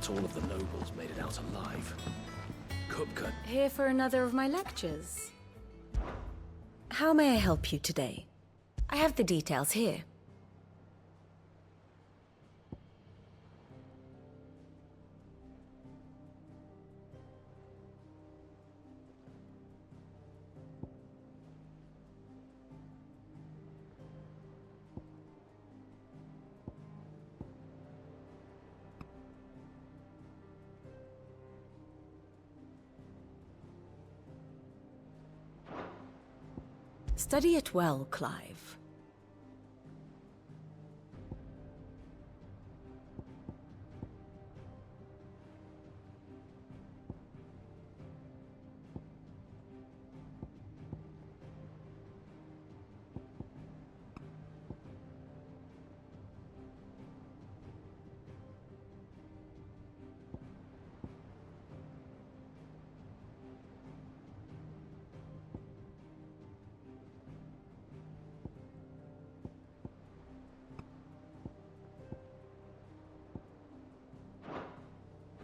Not all of the nobles made it out alive. Kupka. Here for another of my lectures. How may I help you today? I have the details here. Study it well, Clive.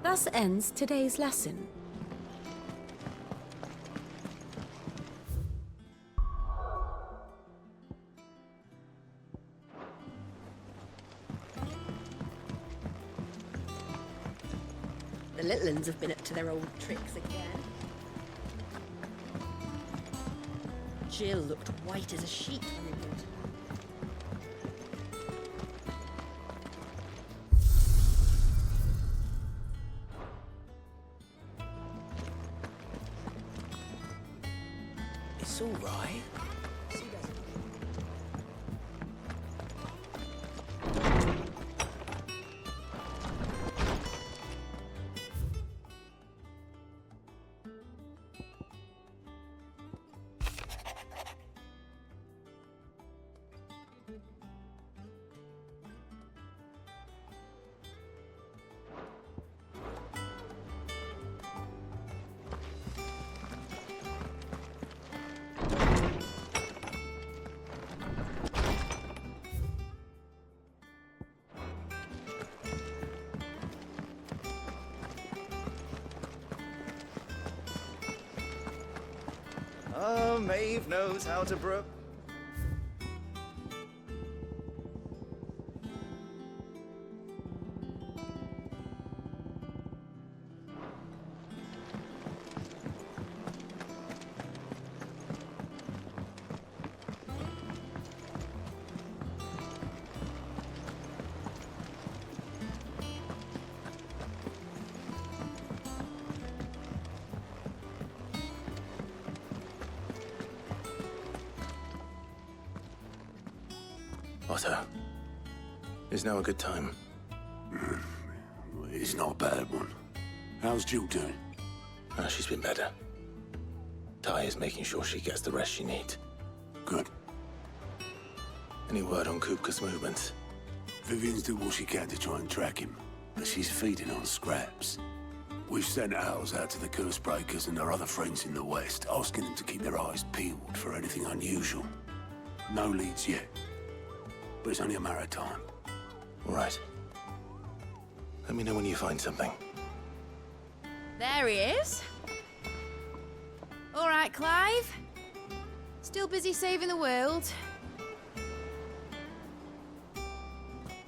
Thus ends today's lesson. The little uns have been up to their old tricks again. Jill looked white as a sheet when we brought her. It's all right. Oh, Maeve knows how to brew. Otto, is now a good time? It's not a bad one. How's Jill doing? She's been better. Ty is making sure she gets the rest she needs. Good. Any word on Kupka's movements? Vivian's doing what she can to try and track him, but she's feeding on scraps. We've sent ours out to the Curse Breakers and our other friends in the West, asking them to keep their eyes peeled for anything unusual. No leads yet, but it's only a matter of time. All right. Let me know when you find something. There he is. All right, Clive. Still busy saving the world.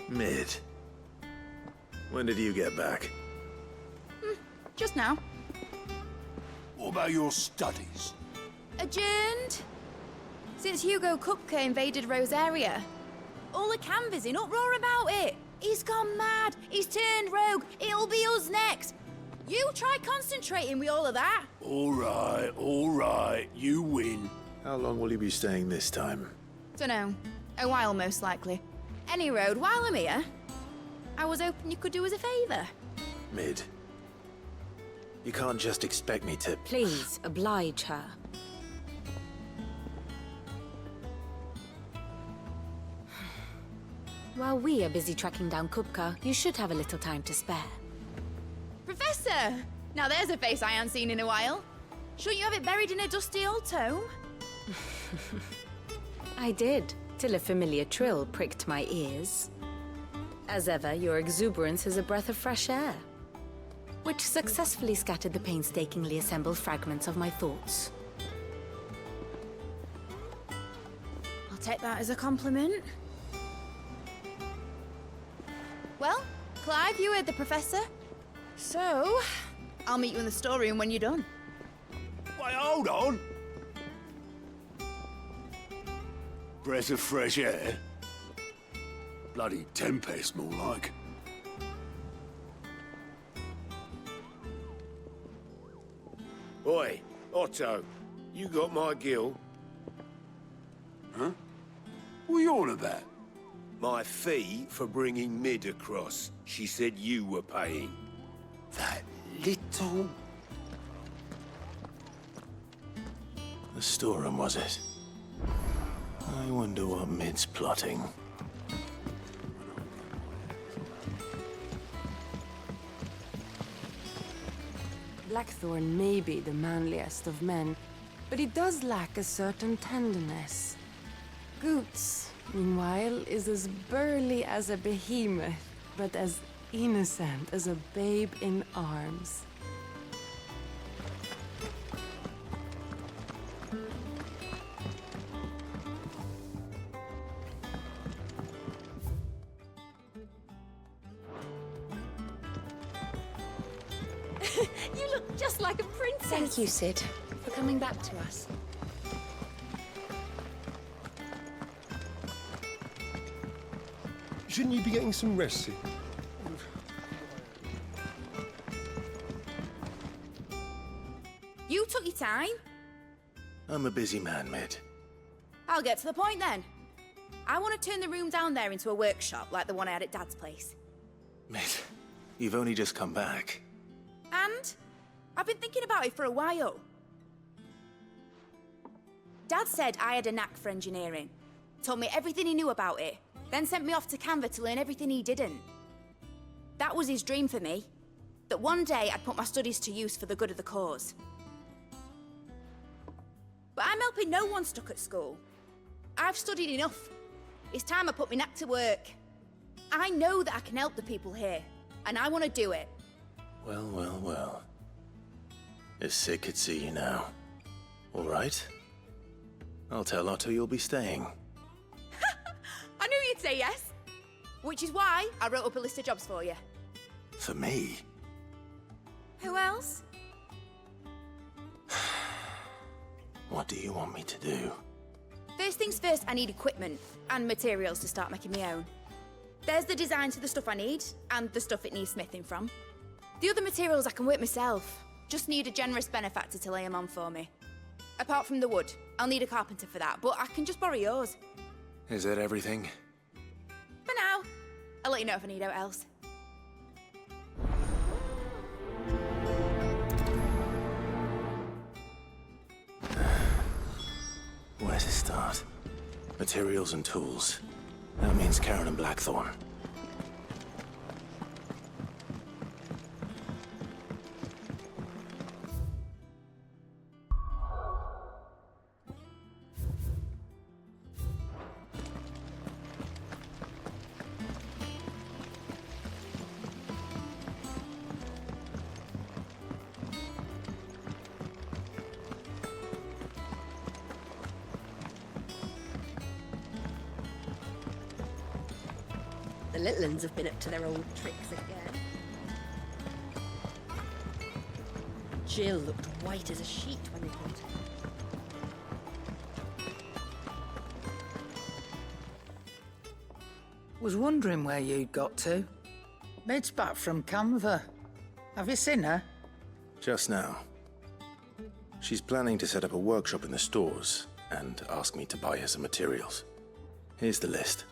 Mid. When did you get back? Just now. What about your studies? Adjourned. Since Hugo Kupka invaded Rosaria. All the canvass in uproar about it. He's gone mad. He's turned rogue. It'll be us next. You try concentrating with all of that. All right, you win. How long will you be staying this time? Dunno. A while, most likely. Any road, while I'm here, I was hoping you could do us a favour. Mid. You can't just expect me to... Please, oblige her. While we are busy tracking down Kupka, you should have a little time to spare. Professor! Now there's a face I haven't seen in a while. Shouldn't you have it buried in a dusty old tome? I did, till a familiar trill pricked my ears. As ever, your exuberance is a breath of fresh air. which successfully scattered the painstakingly assembled fragments of my thoughts. I'll take that as a compliment. Well, Clive, you heard the professor. So, I'll meet you in the storeroom when you're done. Wait, hold on! Breath of fresh air? Bloody tempest, more like. Oi, Otto, you got my gill? Huh? What are you on about? My fee for bringing Mid across. She said you were paying. That little... The storeroom, was it? I wonder what Mid's plotting. Blackthorn may be the manliest of men, but he does lack a certain tenderness. Goots, meanwhile, is as burly as a behemoth, but as innocent as a babe in arms. You look just like a princess! Thank you, Sid, for coming back to us. Shouldn't you be getting some rest, Sid? You took your time. I'm a busy man, Mid. I'll get to the point then. I want to turn the room down there into a workshop like the one I had at Dad's place. Mid, you've only just come back. And I've been thinking about it for a while. Dad said I had a knack for engineering, told me everything he knew about it, then sent me off to Canva to learn everything he didn't. That was his dream for me, that one day I'd put my studies to use for the good of the cause. But I'm helping no one stuck at school. I've studied enough. It's time I put my knack to work. I know that I can help the people here, and I want to do it. Well, well, well. If Sid could see you now. All right. I'll tell Otto you'll be staying. I knew you'd say yes. Which is why I wrote up a list of jobs for you. For me? Who else? What do you want me to do? First things first, I need equipment and materials to start making my own. There's the designs for the stuff I need and the stuff it needs smithing from. The other materials I can work myself. Just need a generous benefactor to lay them on for me. Apart from the wood, I'll need a carpenter for that, but I can just borrow yours. Is that everything? For now. I'll let you know if I need out else. Where to start? Materials and tools. That means Karen and Blackthorn. The little uns have been up to their old tricks again. Jill looked white as a sheet when they got her. Was wondering where you'd got to. Mid's back from Canva. Have you seen her? Just now. She's planning to set up a workshop in the stores and ask me to buy her some materials. Here's the list.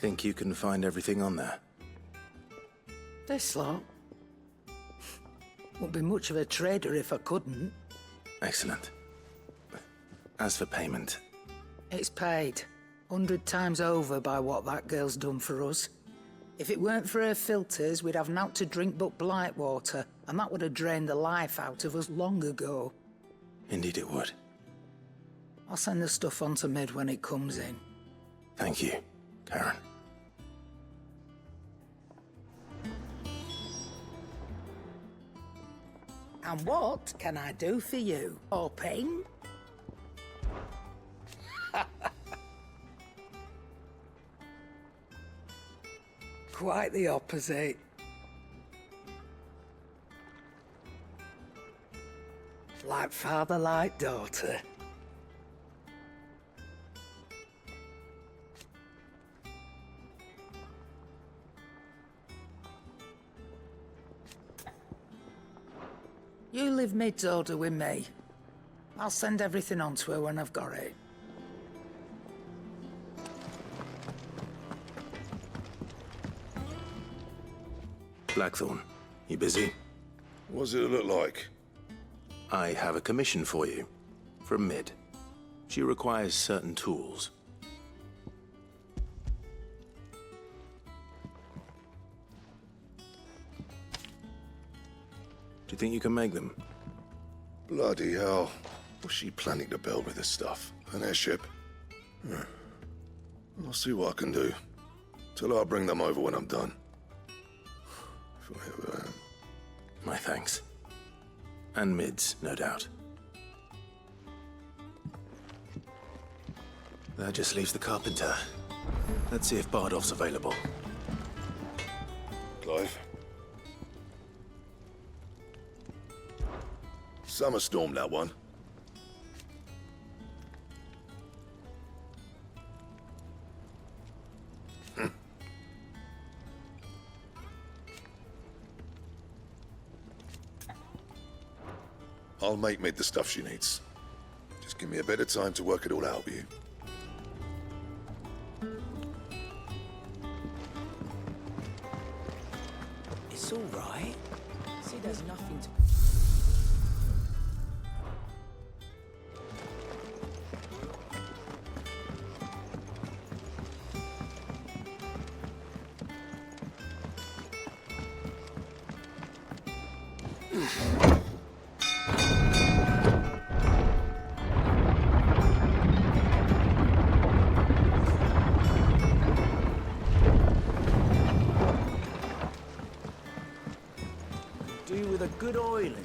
Think you can find everything on there? This lot. Wouldn't be much of a trader if I couldn't. Excellent. As for payment, It's paid 100 times over by what that girl's done for us. If it weren't for her filters, we'd have naught to drink but blight water, and that would have drained the life out of us long ago. indeed it would. I'll send the stuff on to Mid when it comes in. Thank you, Karen. And what can I do for you, Hoping? Quite the opposite. Like father, like daughter. You leave Mid's order with me. I'll send everything on to her when I've got it. Blackthorn, you busy? What does it look like? I have a commission for you. From Mid. She requires certain tools. Do you think you can make them? Bloody hell. What's she planning to build with this stuff? An airship? I'll see what I can do. Tell her I'll bring them over when I'm done. If I ever am. My thanks. And Mid's, no doubt. That just leaves the carpenter. Let's see if Bardolph's available. Clive? Summer storm, that one. I'll make Mid the stuff she needs. Just give me a bit of time to work it all out with you. It's all right. See, there's nothing to... do with a good oiling.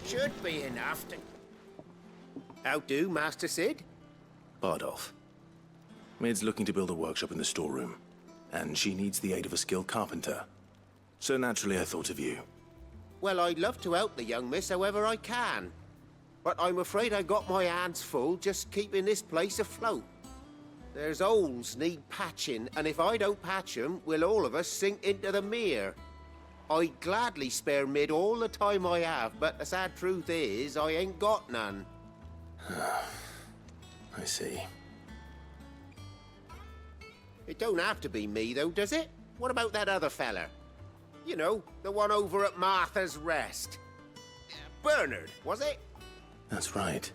Should be enough to... How do, Master Sid? Bardolph. Mid's looking to build a workshop in the storeroom, and she needs the aid of a skilled carpenter. So naturally I thought of you. Well, I'd love to help the young miss however I can. But I'm afraid I got my hands full just keeping this place afloat. There's holes need patching, and if I don't patch them, we'll all of us sink into the mere. I'd gladly spare Mid all the time I have, but the sad truth is, I ain't got none. I see. It don't have to be me, though, does it? What about that other fella? You know, the one over at Martha's Rest. Bernard, was it? That's right.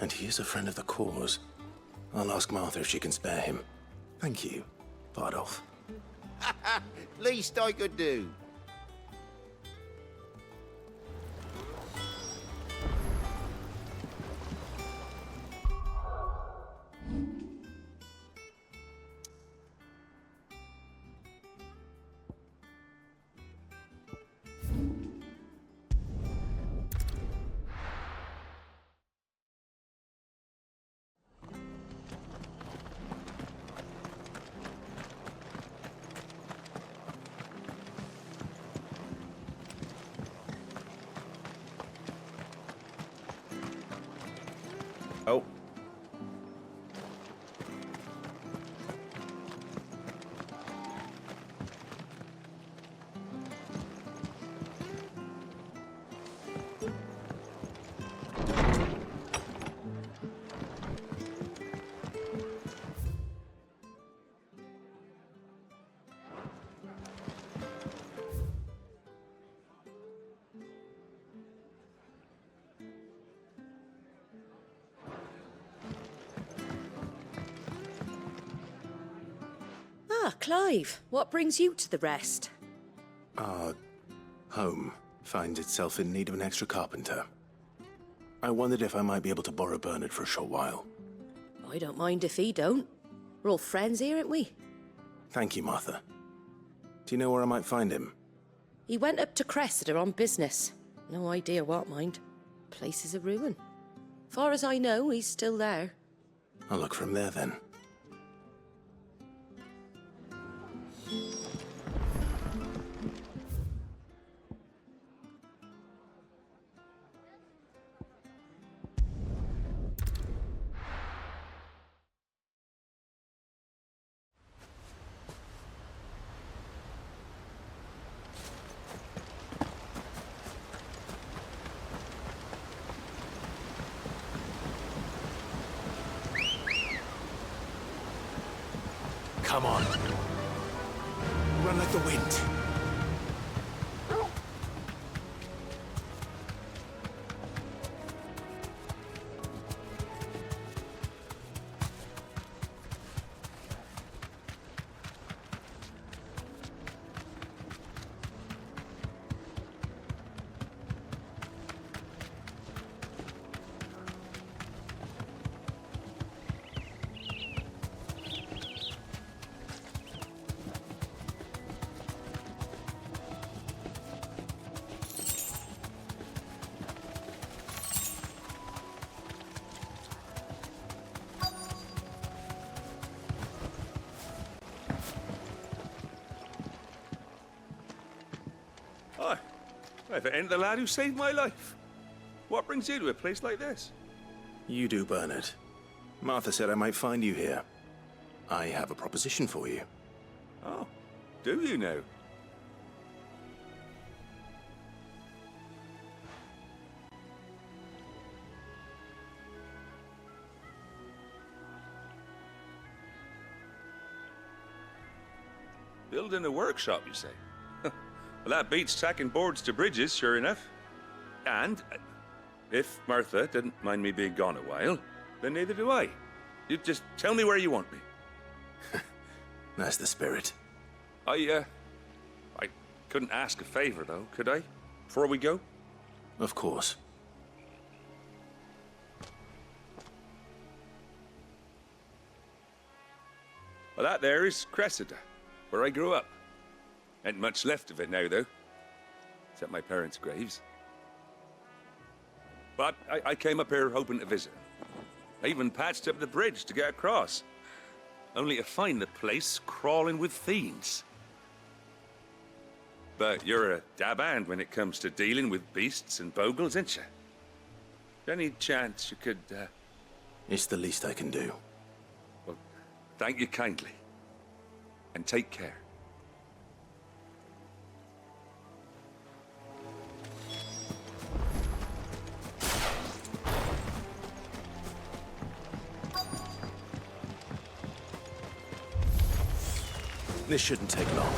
And he is a friend of the cause. I'll ask Martha if she can spare him. Thank you, Bardolph. Least I could do. Oh. Ah, Clive, what brings you to the rest? Our home finds itself in need of an extra carpenter. I wondered if I might be able to borrow Bernard for a short while. I don't mind if he don't. We're all friends here, aren't we? Thank you, Martha. Do you know where I might find him? He went up to Cressida on business. No idea what, mind. Place is a ruin. Far as I know, he's still there. I'll look for him there then. Come on. Run like the wind. Hi. If it ain't the lad who saved my life. What brings you to a place like this? You do, Bernard. Martha said I might find you here. I have a proposition for you. Oh, do you now? Building a workshop, you say? Well, that beats tacking boards to bridges, sure enough. And if Martha didn't mind me being gone a while, then neither do I. You just tell me where you want me. That's the spirit. I couldn't ask a favor, though, could I? Before we go? Of course. Well, that there is Cressida, where I grew up. Ain't much left of it now, though. Except my parents' graves. But I came up here hoping to visit. I even patched up the bridge to get across. Only to find the place crawling with fiends. But you're a dab hand when it comes to dealing with beasts and bogles, ain't you? Any chance you could, It's the least I can do. Well, thank you kindly. And take care. This shouldn't take long.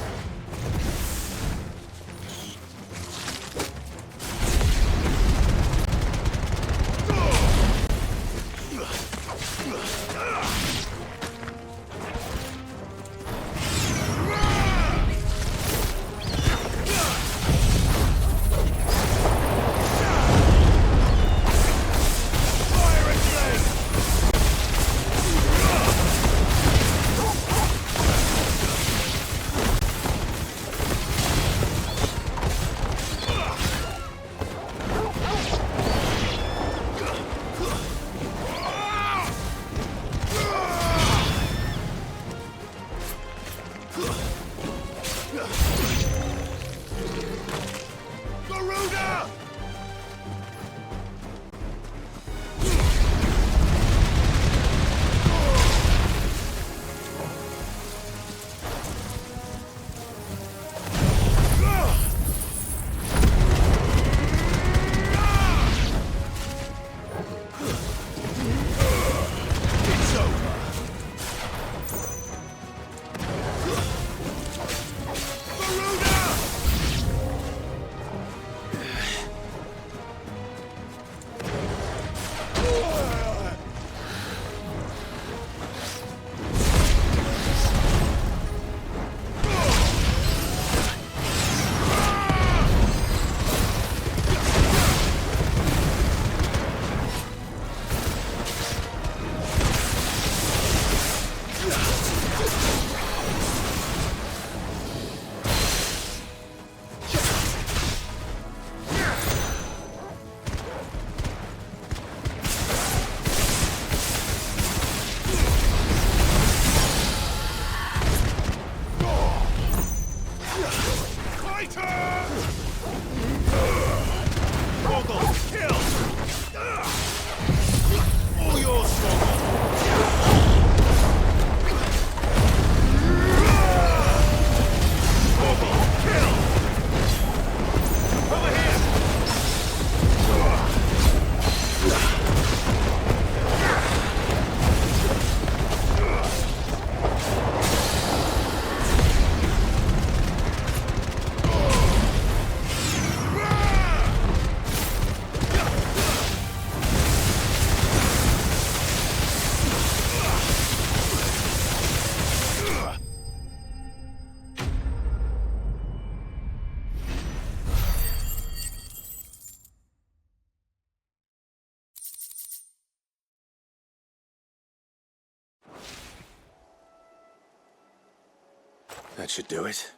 That should do it.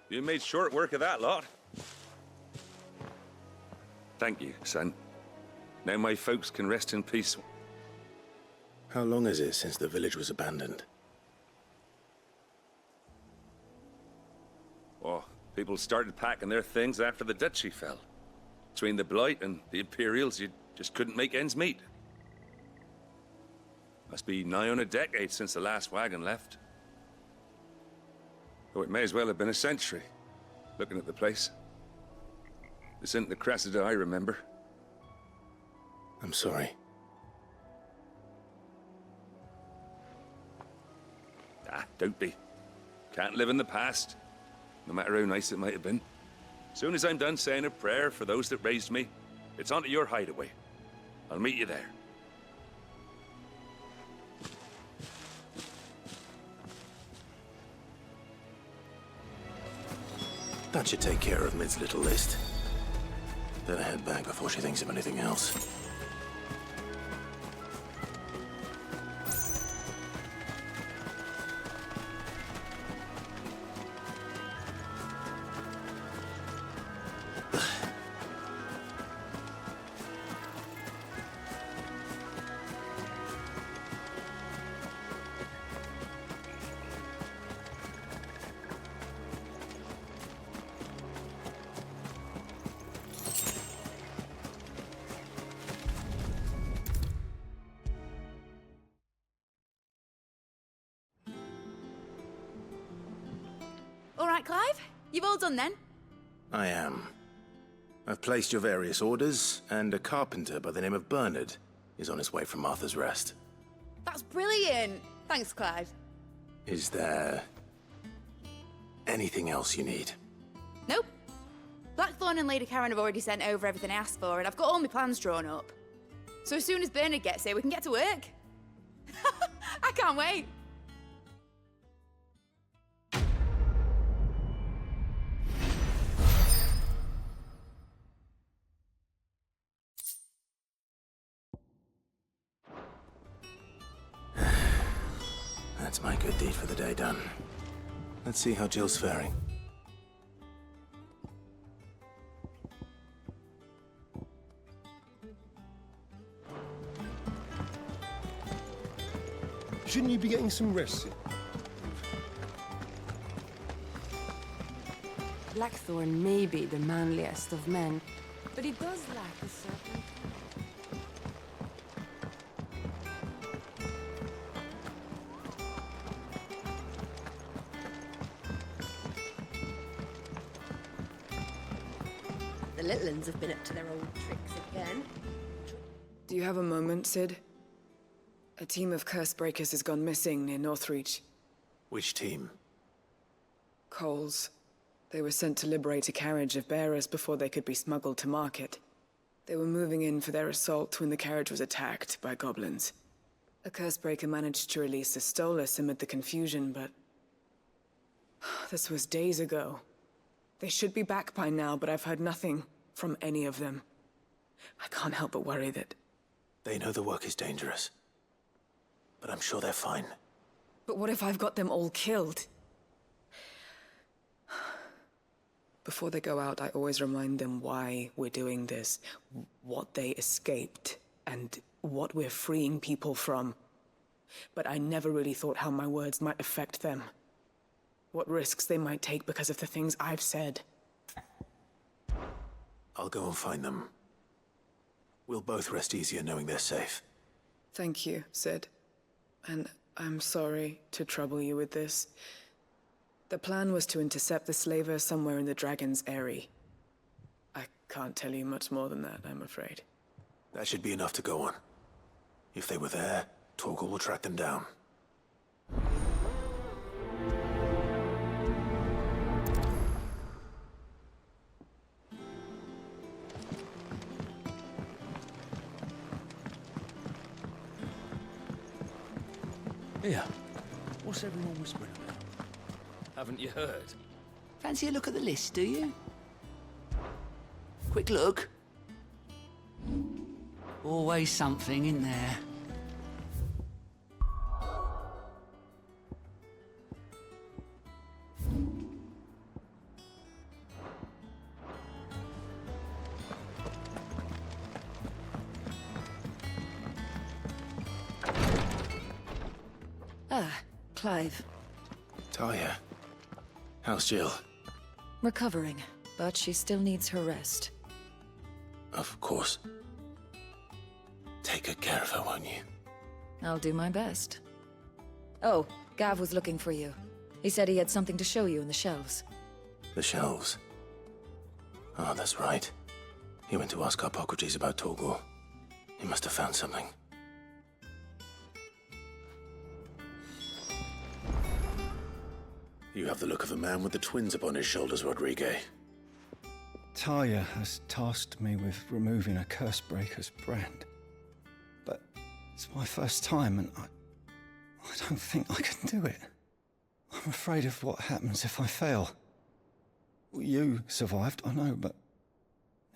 You made short work of that lot. Thank you, son. Now my folks can rest in peace. How long is it since the village was abandoned? Oh, people started packing their things after the duchy fell. Between the Blight and the Imperials, you just couldn't make ends meet. Must be nigh on a decade since the last wagon left. Oh, it may as well have been a century, looking at the place. This isn't the Cressida I remember. I'm sorry. Ah, don't be. Can't live in the past, no matter how nice it might have been. Soon as I'm done saying a prayer for those that raised me, it's on to your hideaway. I'll meet you there. That should take care of Mid's little list. Better head back before she thinks of anything else. All right, Clive? You've all done then? I am. I've placed your various orders, and a carpenter by the name of Bernard is on his way from Martha's Rest. That's brilliant. Thanks, Clive. Is there anything else you need? Nope. Blackthorn and Lady Karen have already sent over everything I asked for, and I've got all my plans drawn up. So as soon as Bernard gets here, we can get to work. I can't wait. That's my good deed for the day done. Let's see how Jill's faring. Shouldn't you be getting some rest? Blackthorn may be the manliest of men, but he does lack a certain... The little uns have been up to their old tricks again. Do you have a moment, Sid? A team of curse breakers has gone missing near Northreach. Which team? Coles. They were sent to liberate a carriage of bearers before they could be smuggled to market. They were moving in for their assault when the carriage was attacked by goblins. A curse breaker managed to release a Stolas amid the confusion, but... this was days ago. They should be back by now, but I've heard nothing from any of them. I can't help but worry that... They know the work is dangerous. But I'm sure they're fine. But what if I've got them all killed? Before they go out, I always remind them why we're doing this, what they escaped, and what we're freeing people from. But I never really thought how my words might affect them. What risks they might take because of the things I've said. I'll go and find them. We'll both rest easier knowing they're safe. Thank you, Sid. And I'm sorry to trouble you with this. The plan was to intercept the slaver somewhere in the Dragon's Eyrie. I can't tell you much more than that, I'm afraid. That should be enough to go on. If they were there, Torgal will track them down. Here, what's everyone whispering about? Haven't you heard? Fancy a look at the list, do you? Quick look. Always something in there. Ah, Clive. Talia. How's Jill? Recovering, but she still needs her rest. Of course. Take good care of her, won't you? I'll do my best. Oh, Gav was looking for you. He said he had something to show you in the shelves. The shelves? Oh, that's right. He went to ask Hippocrates about Torgor. He must have found something. You have the look of a man with the twins upon his shoulders, Rodrigue. Talia has tasked me with removing a Cursebreaker's brand. But it's my first time, and I don't think I can do it. I'm afraid of what happens if I fail. You survived, I know, but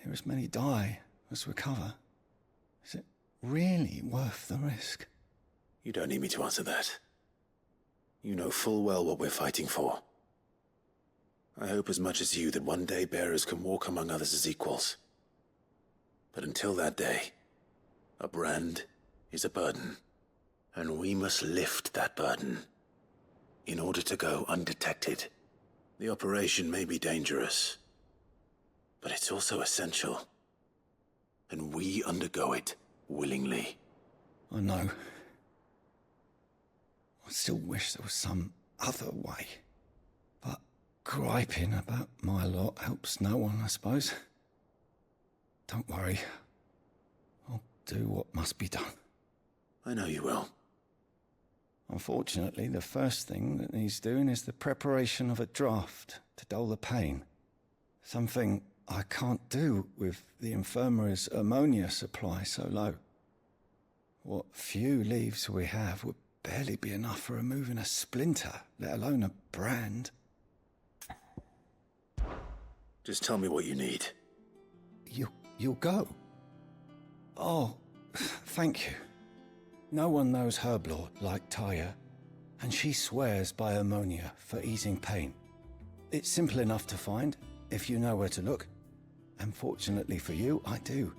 near as many die as recover. Is it really worth the risk? You don't need me to answer that. You know full well what we're fighting for. I hope as much as you that one day bearers can walk among others as equals. But until that day, a brand is a burden, and we must lift that burden in order to go undetected. The operation may be dangerous, but it's also essential, and we undergo it willingly. I know. I still wish there was some other way. But griping about my lot helps no one, I suppose. Don't worry. I'll do what must be done. I know you will. Unfortunately, the first thing that needs doing is the preparation of a draft to dull the pain. Something I can't do with the infirmary's ammonia supply so low. What few leaves we have would barely be enough for removing a splinter, let alone a brand. Just tell me what you need. You'll go? Oh, thank you. No one knows Herblord like Talia, and she swears by ammonia for easing pain. It's simple enough to find, if you know where to look. And fortunately for you, I do.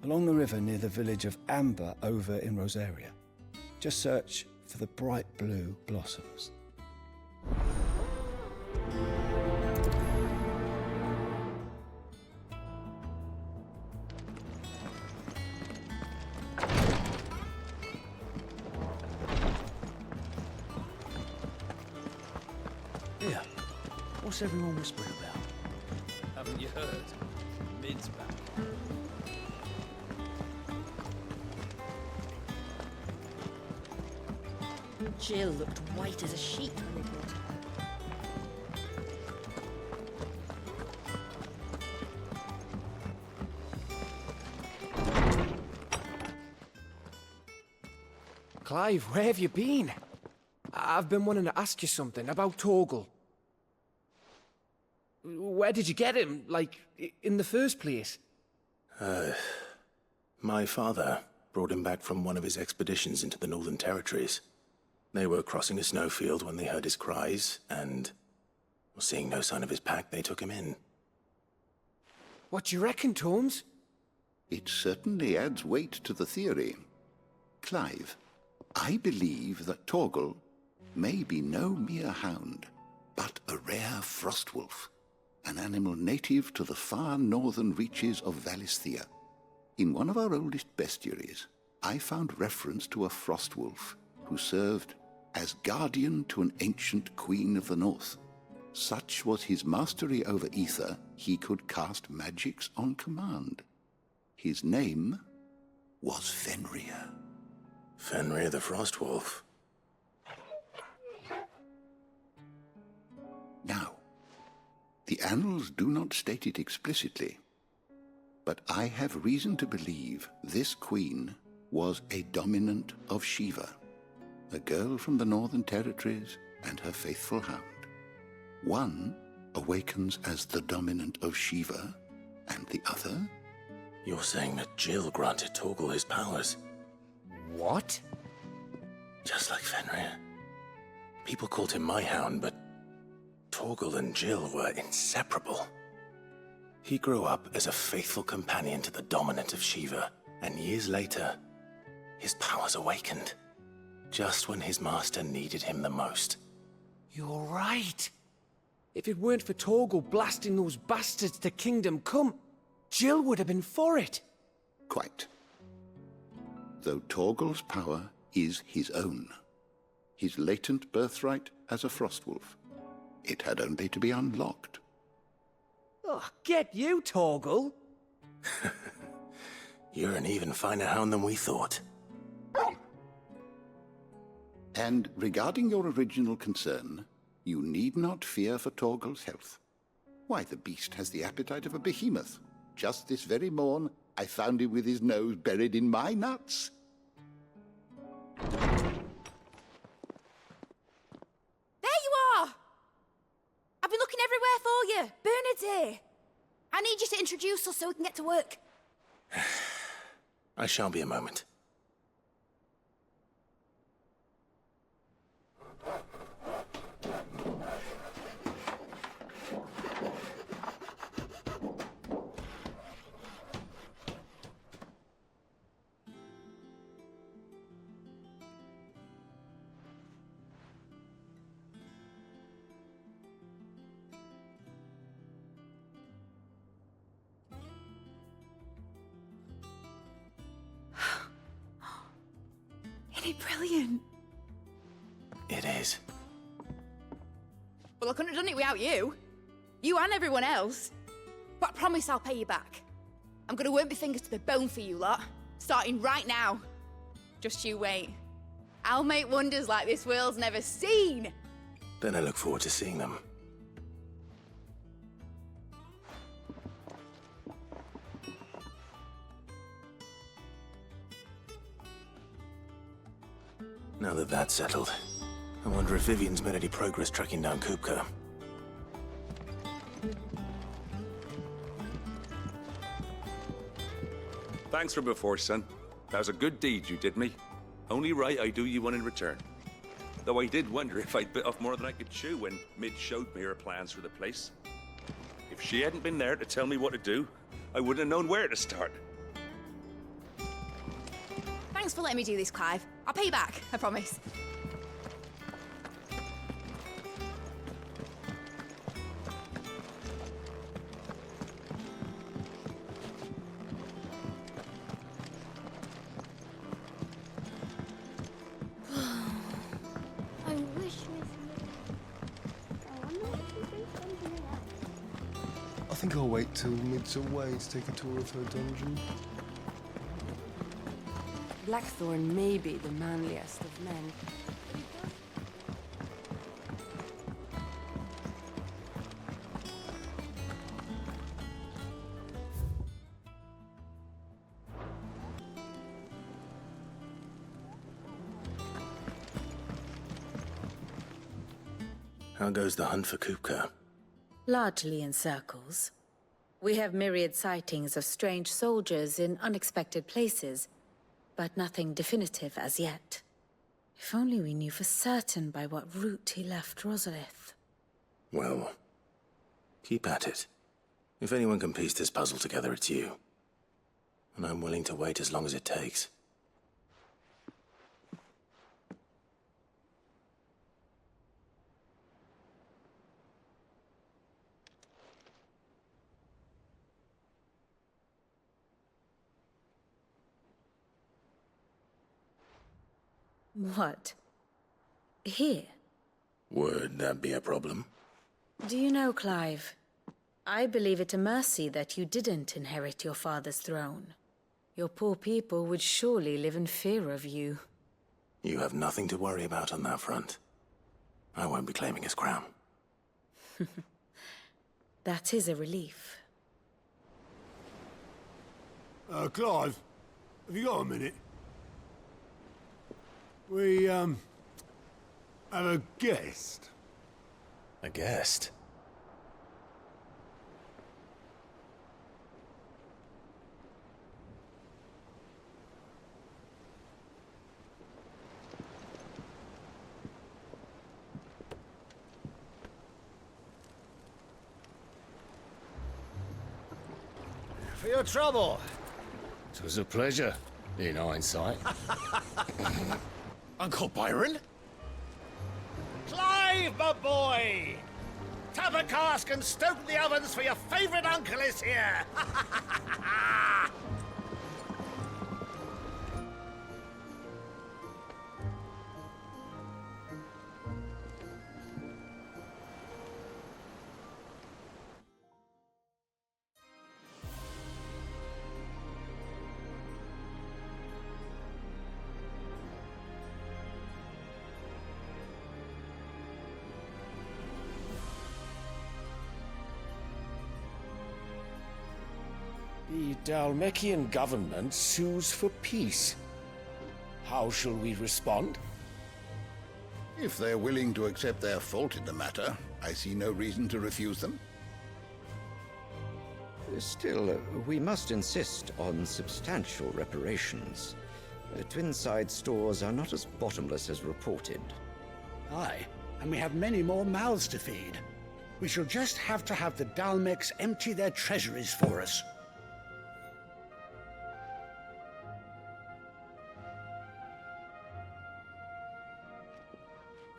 Along the river near the village of Amber over in Rosaria. Just search for the bright blue blossoms. Here, what's everyone whispering about? Haven't you heard? Mid's back. Jill looked white as a sheet when we brought her. Clive, where have you been? I've been wanting to ask you something about Torgal. Where did you get him, like, in the first place? My father brought him back from one of his expeditions into the Northern Territories. They were crossing a snowfield when they heard his cries, and seeing no sign of his pack, they took him in. What do you reckon, Tomes? It certainly adds weight to the theory. Clive, I believe that Torgal may be no mere hound, but a rare frostwolf, an animal native to the far northern reaches of Valisthea. In one of our oldest bestiaries, I found reference to a frostwolf who served as guardian to an ancient queen of the north. Such was his mastery over ether, he could cast magics on command. His name was Fenrir. Fenrir the Frostwolf. Now, the annals do not state it explicitly, but I have reason to believe this queen was a dominant of Shiva, a girl from the Northern Territories and her faithful hound. One awakens as the dominant of Shiva, and the other... You're saying that Jill granted Torgal his powers? What? Just like Fenrir. People called him my hound, but Torgal and Jill were inseparable. He grew up as a faithful companion to the dominant of Shiva, and years later, his powers awakened. Just when his master needed him the most. You're right. If it weren't for Torgal blasting those bastards to Kingdom Come, Jill would have been for it. Quite. Though Torgal's power is his own. His latent birthright as a Frostwolf. It had only to be unlocked. Oh, get you, Torgal! You're an even finer hound than we thought. And regarding your original concern, you need not fear for Torgal's health. Why, the beast has the appetite of a behemoth. Just this very morn, I found him with his nose buried in my nuts. There you are! I've been looking everywhere for you. Bernard's here. I need you to introduce us so we can get to work. I shan't be a moment. Isn't it brilliant? It is. Well, I couldn't have done it without you. You and everyone else. But I promise I'll pay you back. I'm gonna work my fingers to the bone for you lot, starting right now. Just you wait. I'll make wonders like this world's never seen. Then I look forward to seeing them. Now that that's settled, I wonder if Vivian's made any progress tracking down Kupka. Thanks for before, son. That was a good deed you did me. Only right I do you one in return. Though I did wonder if I'd bit off more than I could chew when Mid showed me her plans for the place. If she hadn't been there to tell me what to do, I wouldn't have known where to start. Thanks for letting me do this, Clive. I'll pay you back, I promise. I wish I think I'll wait till Mid's away to take a tour of her dungeon. Blackthorn may be the manliest of men. How goes the hunt for Kupka? Largely in circles. We have myriad sightings of strange soldiers in unexpected places, but nothing definitive as yet. If only we knew for certain by what route he left Rosalith. Well, keep at it. If anyone can piece this puzzle together, it's you. And I'm willing to wait as long as it takes. What? Here? Would that be a problem? Do you know, Clive? I believe it a mercy that you didn't inherit your father's throne. Your poor people would surely live in fear of you. You have nothing to worry about on that front. I won't be claiming his crown. That is a relief. Clive, have you got a minute? We, have a guest. A guest? For your trouble. It was a pleasure, in hindsight. Uncle Byron? Clive, my boy! Tap a cask and stoke the ovens, for your favourite uncle is here! The Dalmekian government sues for peace. How shall we respond? If they're willing to accept their fault in the matter, I see no reason to refuse them. Still, we must insist on substantial reparations. Twinside stores are not as bottomless as reported. Aye, and we have many more mouths to feed. We shall just have to have the Dalmecs empty their treasuries for us.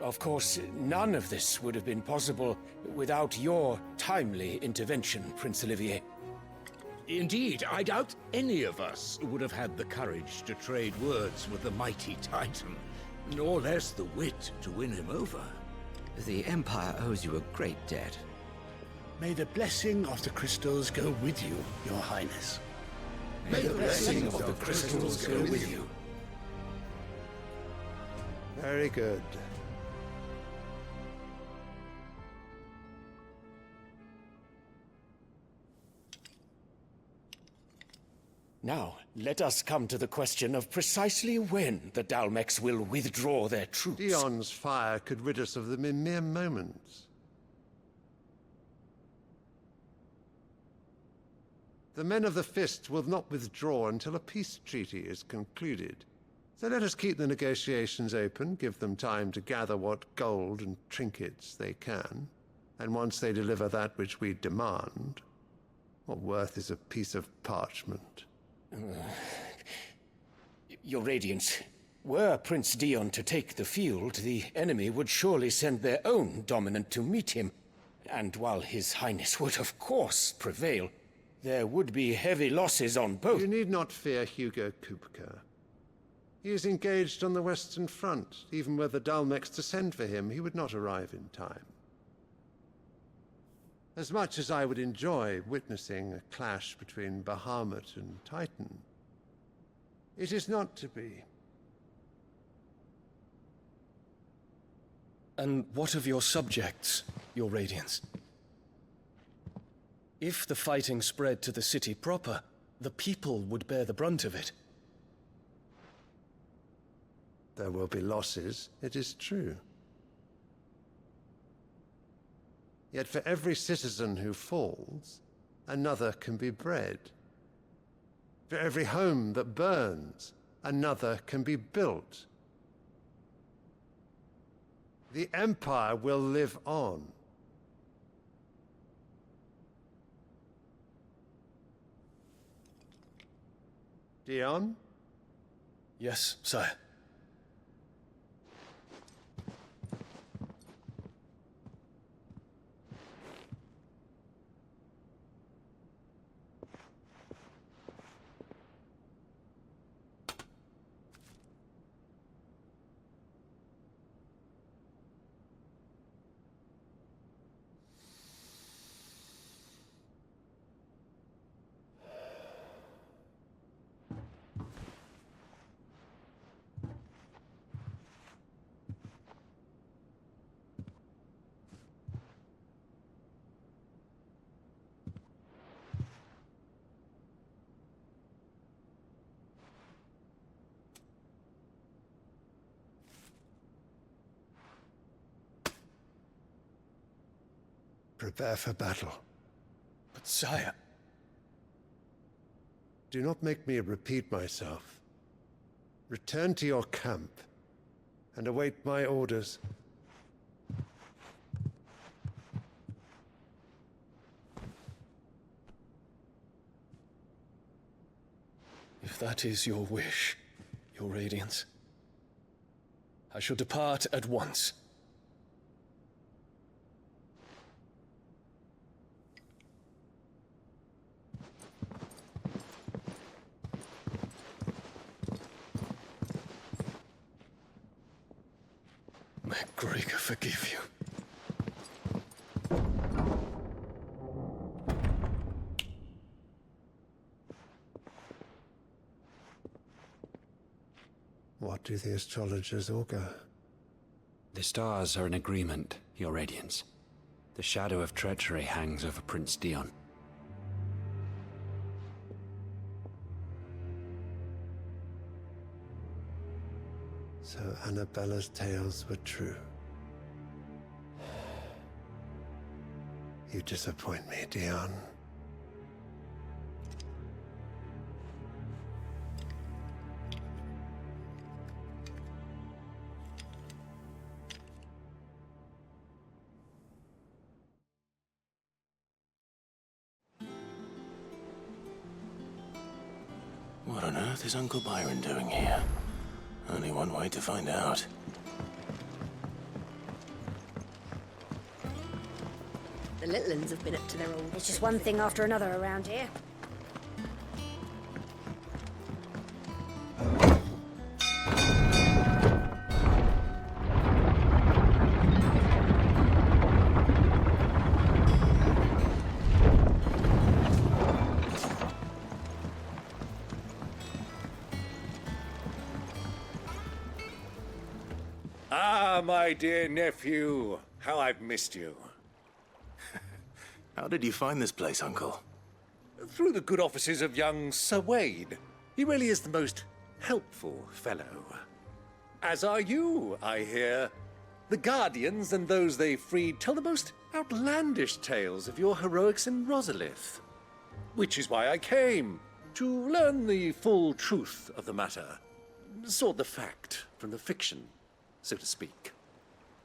Of course, none of this would have been possible without your timely intervention, Prince Olivier. Indeed, I doubt any of us would have had the courage to trade words with the mighty Titan, nor less the wit to win him over. The Empire owes you a great debt. May the blessing of the crystals go with you, Your Highness. May the blessing of the crystals go with you. Very good. Now, let us come to the question of precisely when the Dalmecs will withdraw their troops. Dion's fire could rid us of them in mere moments. The men of the Fist will not withdraw until a peace treaty is concluded. So let us keep the negotiations open, give them time to gather what gold and trinkets they can, and once they deliver that which we demand, what worth is a piece of parchment? Your Radiance, were Prince Dion to take the field, the enemy would surely send their own dominant to meet him. And while His Highness would of course prevail, there would be heavy losses on both. You need not fear Hugo Kupka. He is engaged on the Western Front. Even were the Dalmecs to send for him, he would not arrive in time. As much as I would enjoy witnessing a clash between Bahamut and Titan, it is not to be. And what of your subjects, Your Radiance? If the fighting spread to the city proper, the people would bear the brunt of it. There will be losses, it is true. Yet for every citizen who falls, another can be bred. For every home that burns, another can be built. The Empire will live on. Dion? Yes, sire. Prepare for battle. But sire... Do not make me repeat myself. Return to your camp and await my orders. If that is your wish, Your Radiance. I shall depart at once. May Gregor forgive you. What do the astrologers augur? The stars are in agreement, Your Radiance. The shadow of treachery hangs over Prince Dion. So Annabella's tales were true. You disappoint me, Dion. What on earth is Uncle Byron doing here? Only one way to find out. The little uns have been up to their old... It's just one thing after another around here. Ah, my dear nephew. How I've missed you. How did you find this place, Uncle? Through the good offices of young Sir Wade. He really is the most helpful fellow. As are you, I hear. The Guardians and those they freed tell the most outlandish tales of your heroics in Rosalith. Which is why I came, to learn the full truth of the matter. Sort the fact from the fiction, so to speak.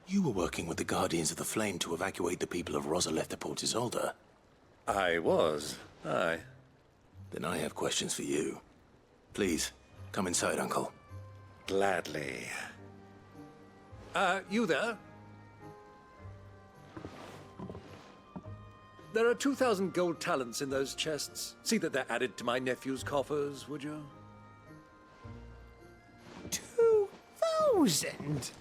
You were working with the Guardians of the Flame to evacuate the people of Rosalith to Port Isolde. I was, aye. Then I have questions for you. Please, come inside, Uncle. Gladly. You there? There are 2,000 gold talents in those chests. See that they're added to my nephew's coffers, would you? 2,000?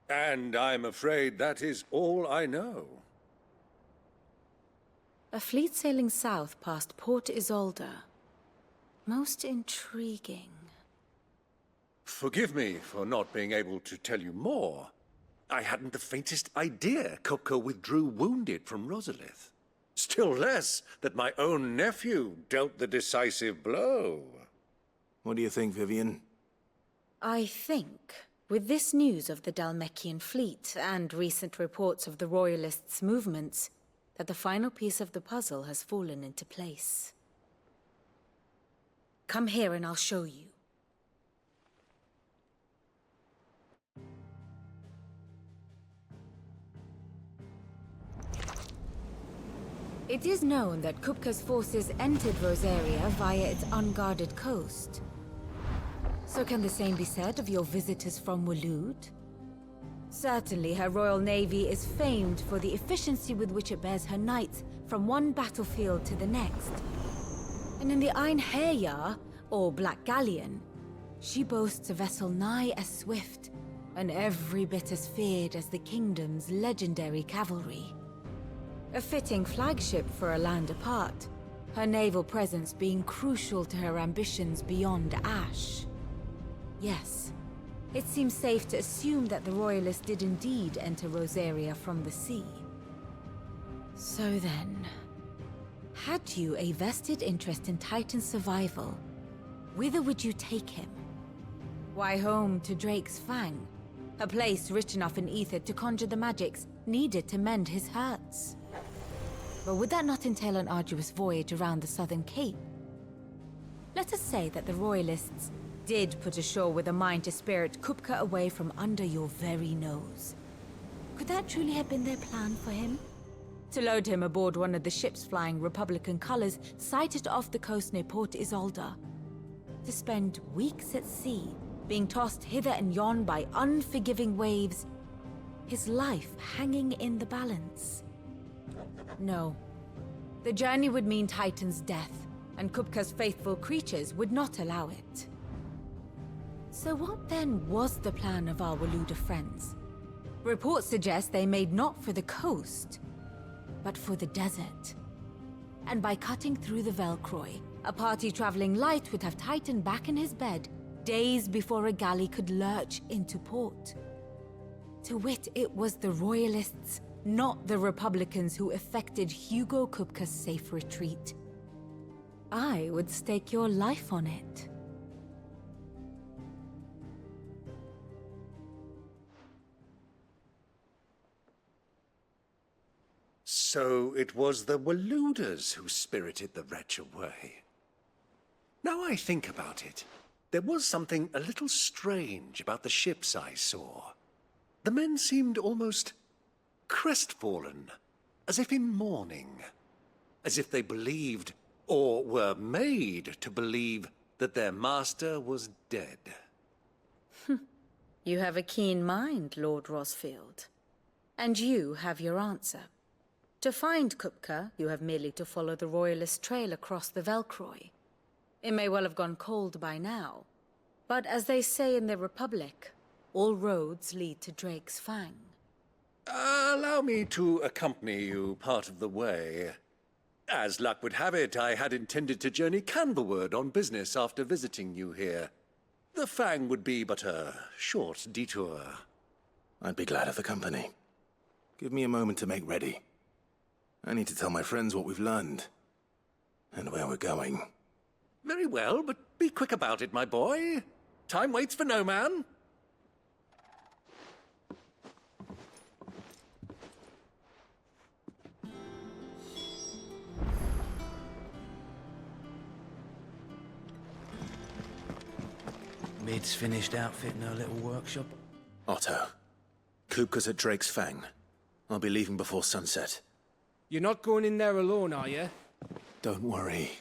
And I'm afraid that is all I know. A fleet sailing south past Port Isolde. Most intriguing. Forgive me for not being able to tell you more. I hadn't the faintest idea Kupka withdrew wounded from Rosalith. Still less that my own nephew dealt the decisive blow. What do you think, Vivian? I think, with this news of the Dhalmekian fleet and recent reports of the Royalists' movements, that the final piece of the puzzle has fallen into place. Come here and I'll show you. It is known that Kupka's forces entered Rosaria via its unguarded coast. So can the same be said of your visitors from Waloed? Certainly, her Royal Navy is famed for the efficiency with which it bears her knights from one battlefield to the next. And in the Einherjar, or Black Galleon, she boasts a vessel nigh as swift, and every bit as feared as the Kingdom's legendary cavalry. A fitting flagship for a land apart, her naval presence being crucial to her ambitions beyond Ash. Yes, it seems safe to assume that the Royalists did indeed enter Rosaria from the sea. So then, had you a vested interest in Titan's survival, whither would you take him? Why, home to Drake's Fang, a place rich enough in ether to conjure the magics needed to mend his hurts. But would that not entail an arduous voyage around the southern cape? Let us say that the Royalists did put ashore with a mind to spirit Kupka away from under your very nose. Could that truly have been their plan for him? to load him aboard one of the ships flying Republican colors sighted off the coast near Port Isolde. To spend weeks at sea, being tossed hither and yon by unforgiving waves, his life hanging in the balance. No. The journey would mean Titan's death, and Kupka's faithful creatures would not allow it. So what then was the plan of our Waluda friends? Reports suggest they made not for the coast, but for the desert. And by cutting through the Velcroy, a party traveling light would have Titan back in his bed days before a galley could lurch into port. To wit, it was the Royalists, not the Republicans, who effected Hugo Kupka's safe retreat. I would stake your life on it. So it was the Waludas who spirited the wretch away. Now I think about it, there was something a little strange about the ships I saw. The men seemed almost crestfallen, as if in mourning, as if they believed, or were made to believe, that their master was dead. You have a keen mind, Lord Rosfield. And you have your answer. To find Kupka, you have merely to follow the Royalist trail across the Velcroy. It may well have gone cold by now, but as they say in the Republic, all roads lead to Drake's Fang. Allow me to accompany you part of the way. As luck would have it, I had intended to journey Canberward on business after visiting you here. The Fang would be but a short detour. I'd be glad of the company. Give me a moment to make ready. I need to tell my friends what we've learned, and where we're going. Very well, but be quick about it, my boy. Time waits for no man. Mid's finished outfitting her little workshop. Otto, Kupka's at Drake's Fang. I'll be leaving before sunset. You're not going in there alone, are you? Don't worry.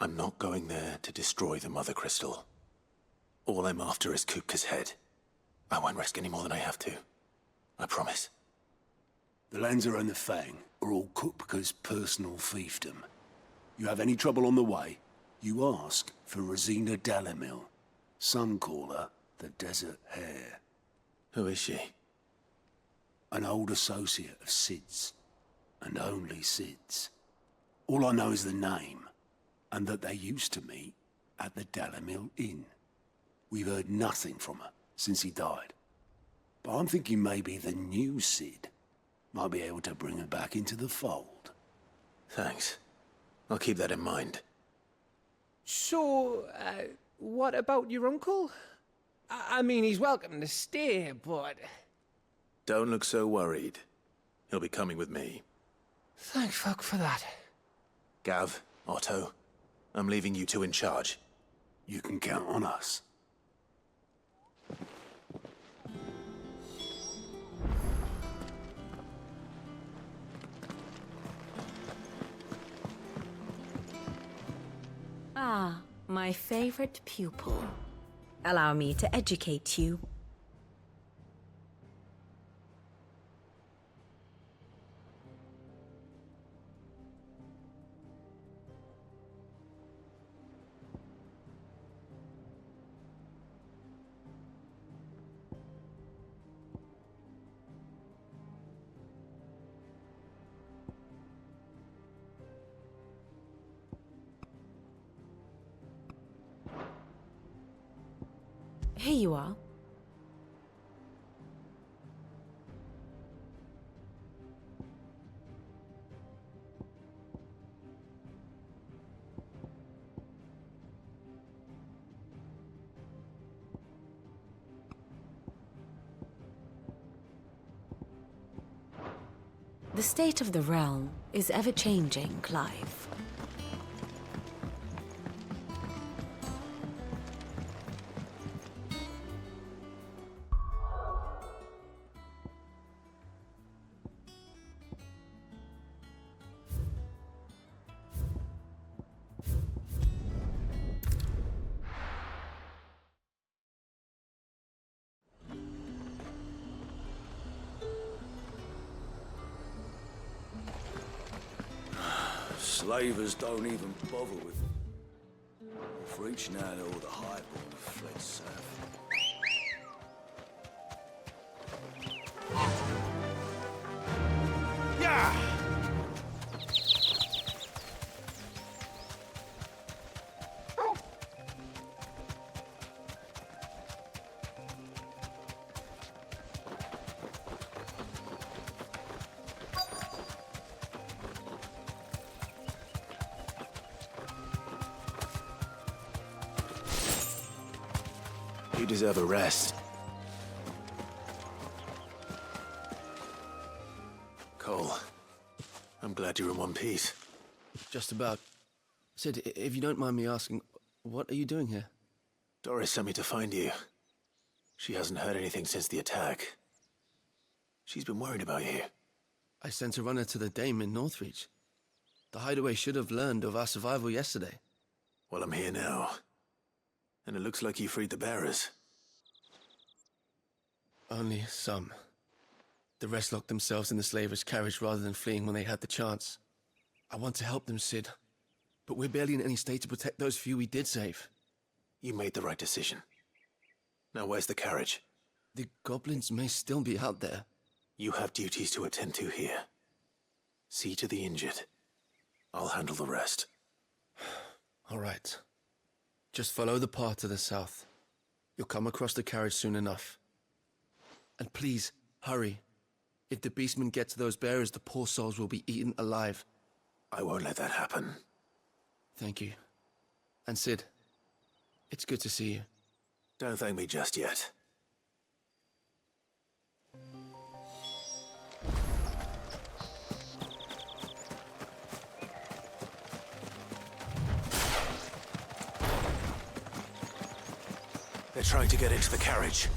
I'm not going there to destroy the Mother Crystal. All I'm after is Kupka's head. I won't risk any more than I have to. I promise. The Lancer and the Fang are all Kupka's personal fiefdom. You have any trouble on the way, you ask for Rosina Dalamil, Suncaller, the Desert Hare. Who is she? An old associate of Sid's, and only Sid's. All I know is the name, and that they used to meet at the Dalamil Inn. We've heard nothing from her since he died. But I'm thinking maybe the new Sid might be able to bring her back into the fold. Thanks. I'll keep that in mind. So, what about your uncle? I mean, he's welcome to stay, but... Don't look so worried. He'll be coming with me. Thank fuck for that. Gav, Otto, I'm leaving you two in charge. You can count on us. Ah, my favorite pupil. Allow me to educate you. Here you are. The state of the realm is ever-changing, Clive. slavers don't even bother with them. For each now and all the highborn have fled south. Yeah! You deserve a rest. Cole, I'm glad you're in one piece. Just about. Sid, if you don't mind me asking, what are you doing here? Doris sent me to find you. She hasn't heard anything since the attack. She's been worried about you. I sent a runner to the Dame in Northreach. The hideaway should have learned of our survival yesterday. Well, I'm here now. And it looks like you freed the bearers. Only some. The rest locked themselves in the slavers' carriage rather than fleeing when they had the chance. I want to help them, Sid. But we're barely in any state to protect those few we did save. You made the right decision. Now where's the carriage? The goblins may still be out there. You have duties to attend to here. See to the injured. I'll handle the rest. All right. Just follow the path to the south. You'll come across the carriage soon enough. And please, hurry. If the beastmen get to those bearers, the poor souls will be eaten alive. I won't let that happen. Thank you. And Sid, it's good to see you. Don't thank me just yet. They're trying to get into the carriage.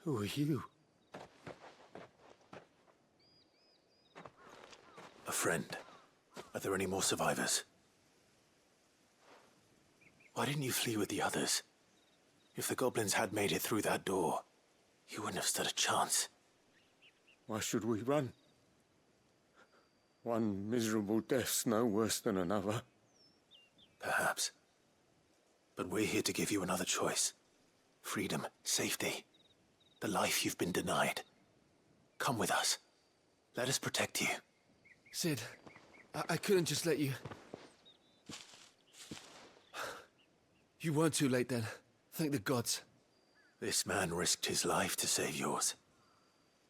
Who are you? A friend. Are there any more survivors? Why didn't you flee with the others? If the goblins had made it through that door, you wouldn't have stood a chance. Why should we run? One miserable death's no worse than another. Perhaps. But we're here to give you another choice. Freedom, safety. The life you've been denied. Come with us. Let us protect you. Sid, I couldn't just let you... You weren't too late then. Thank the gods. This man risked his life to save yours.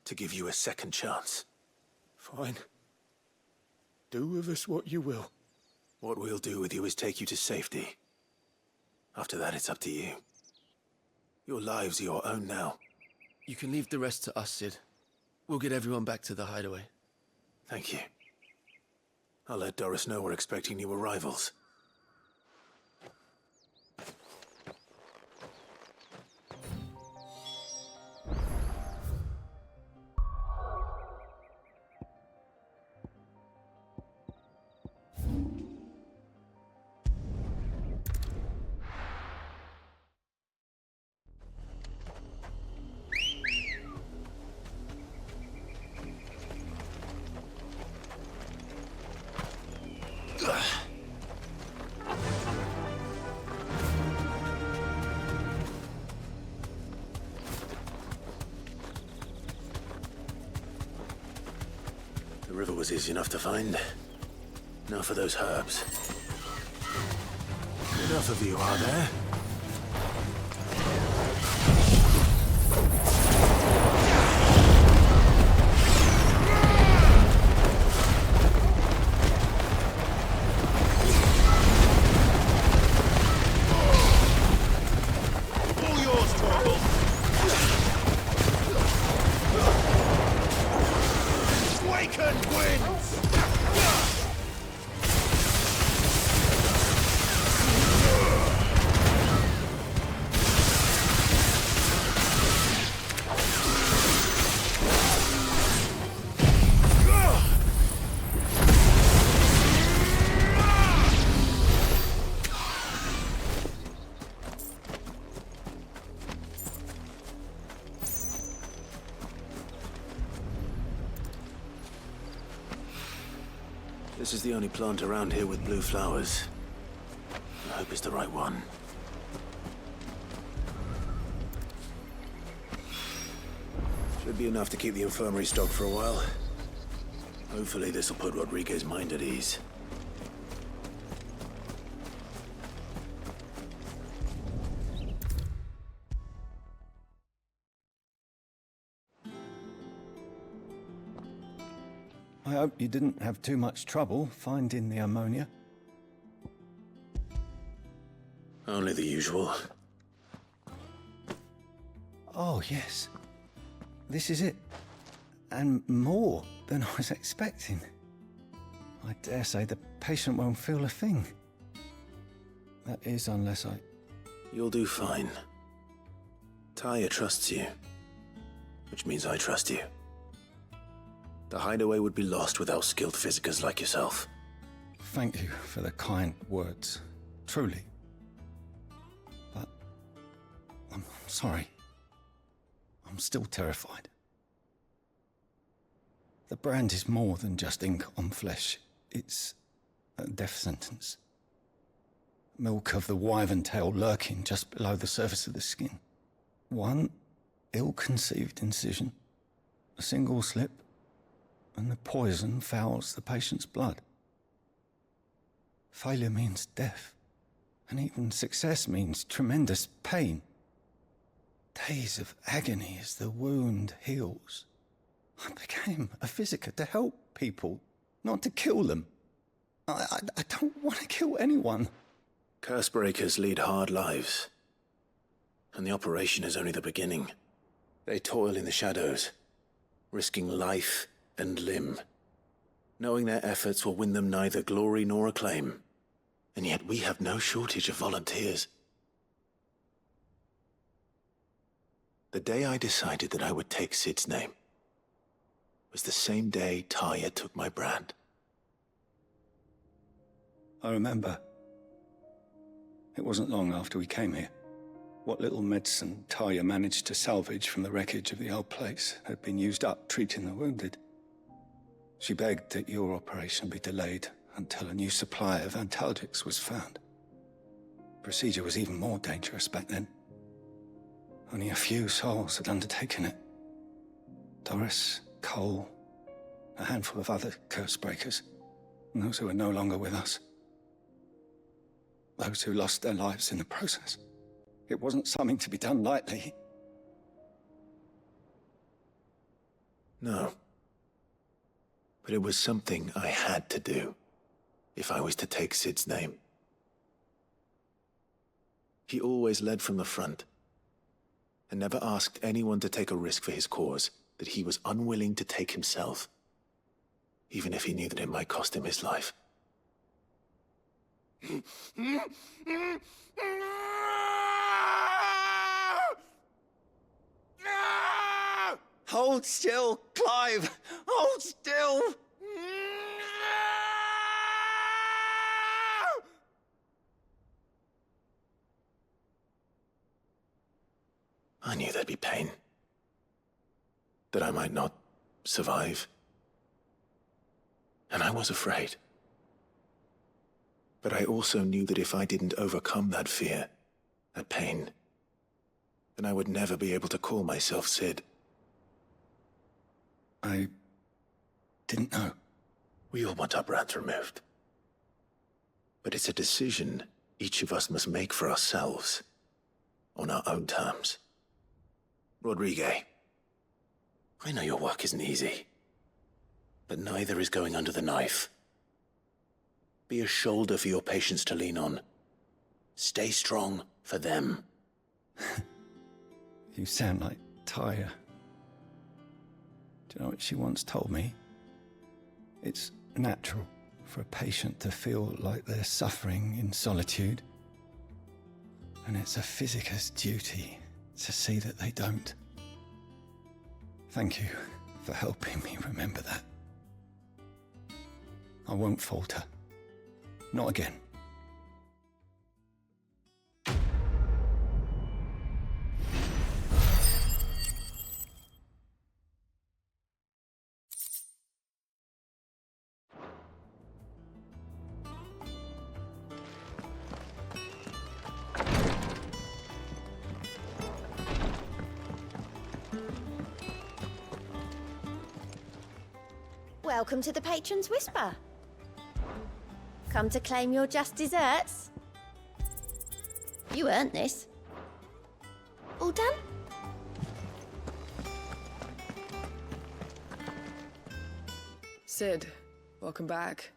to give you a second chance. Fine. Do with us what you will. What we'll do with you is take you to safety. After that, it's up to you. Your lives are your own now. You can leave the rest to us, Sid. We'll get everyone back to the hideaway. Thank you. I'll let Doris know we're expecting new arrivals. The river was easy enough to find. Now for those herbs. Enough of you, are there? This is the only plant around here with blue flowers. I hope it's the right one. Should be enough to keep the infirmary stocked for a while. Hopefully this will put Rodriguez's mind at ease. I hope you didn't have too much trouble finding the ammonia. Only the usual. Oh, yes. This is it. And more than I was expecting. I dare say the patient won't feel a thing. That is, unless I... You'll do fine. Taya trusts you. Which means I trust you. The hideaway would be lost without skilled physicers like yourself. Thank you for the kind words. Truly. But... I'm sorry. I'm still terrified. The brand is more than just ink on flesh. It's a death sentence. Milk of the wyvern tail lurking just below the surface of the skin. One ill-conceived incision, a single slip, and the poison fouls the patient's blood. Failure means death, and even success means tremendous pain. Days of agony as the wound heals. I became a physiker to help people, not to kill them. I don't want to kill anyone. Cursebreakers lead hard lives. And the operation is only the beginning. They toil in the shadows, risking life and limb, knowing their efforts will win them neither glory nor acclaim. And yet we have no shortage of volunteers. The day I decided that I would take Sid's name was the same day Taya took my brand. I remember. It wasn't long after we came here. What little medicine Taya managed to salvage from the wreckage of the old place had been used up treating the wounded. She begged that your operation be delayed until a new supply of antalgics was found. Procedure was even more dangerous back then. Only a few souls had undertaken it. Doris, Cole, a handful of other Cursebreakers, and those who are no longer with us. Those who lost their lives in the process. It wasn't something to be done lightly. No. But it was something I had to do, if I was to take Sid's name. He always led from the front, and never asked anyone to take a risk for his cause that he was unwilling to take himself, even if he knew that it might cost him his life. Hold still, Clive! Hold still! I knew there'd be pain. That I might not survive. And I was afraid. But I also knew that if I didn't overcome that fear, that pain, then I would never be able to call myself Sid. I didn't know. We all want our brands removed. But it's a decision each of us must make for ourselves, on our own terms. Rodrigue, I know your work isn't easy, but neither is going under the knife. Be a shoulder for your patients to lean on. Stay strong for them. You sound like Tyre. Do you know what she once told me? It's natural for a patient to feel like they're suffering in solitude. And it's a physicist's duty to see that they don't. Thank you for helping me remember that. I won't falter. Not again. Welcome to the Patron's Whisper. Come to claim your just desserts? You earned this. All done? Sid, welcome back.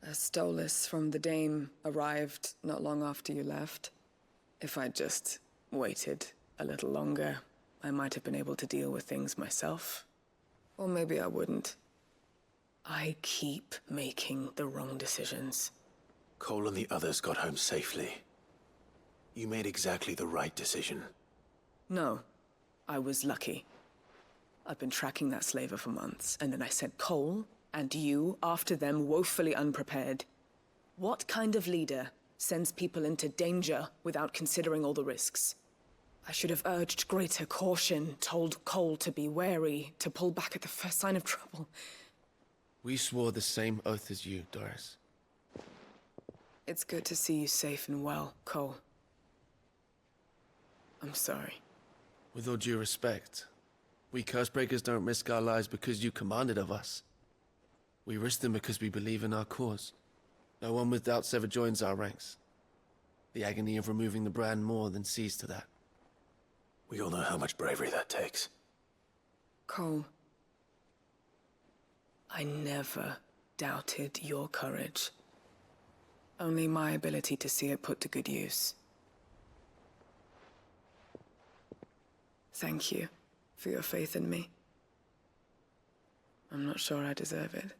A Stolas from the Dame arrived not long after you left. If I'd just waited a little longer, I might have been able to deal with things myself. Or maybe I wouldn't. I keep making the wrong decisions. Cole and the others got home safely. You made exactly the right decision. No, I was lucky. I've been tracking that slaver for months, and then I sent Cole and you after them woefully unprepared. What kind of leader sends people into danger without considering all the risks? I should have urged greater caution, told Cole to be wary, to pull back at the first sign of trouble. We swore the same oath as you, Doris. It's good to see you safe and well, Cole. I'm sorry. With all due respect, we Cursebreakers don't risk our lives because you commanded of us. We risk them because we believe in our cause. No one with doubts ever joins our ranks. The agony of removing the brand more than sees to that. We all know how much bravery that takes. Cole, I never doubted your courage. Only my ability to see it put to good use. Thank you for your faith in me. I'm not sure I deserve it.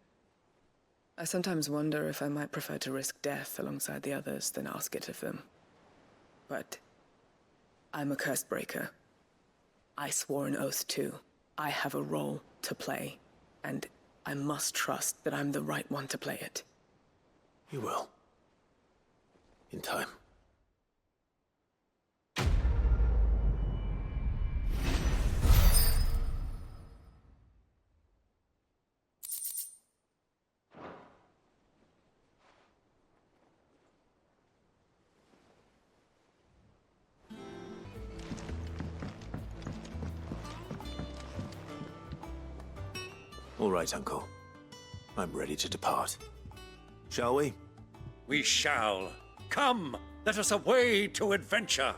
I sometimes wonder if I might prefer to risk death alongside the others than ask it of them. But I'm a Cursebreaker. I swore an oath too. I have a role to play, and I must trust that I'm the right one to play it. You will. In time. All right, Uncle. I'm ready to depart. Shall we? We shall. Come, let us away to adventure.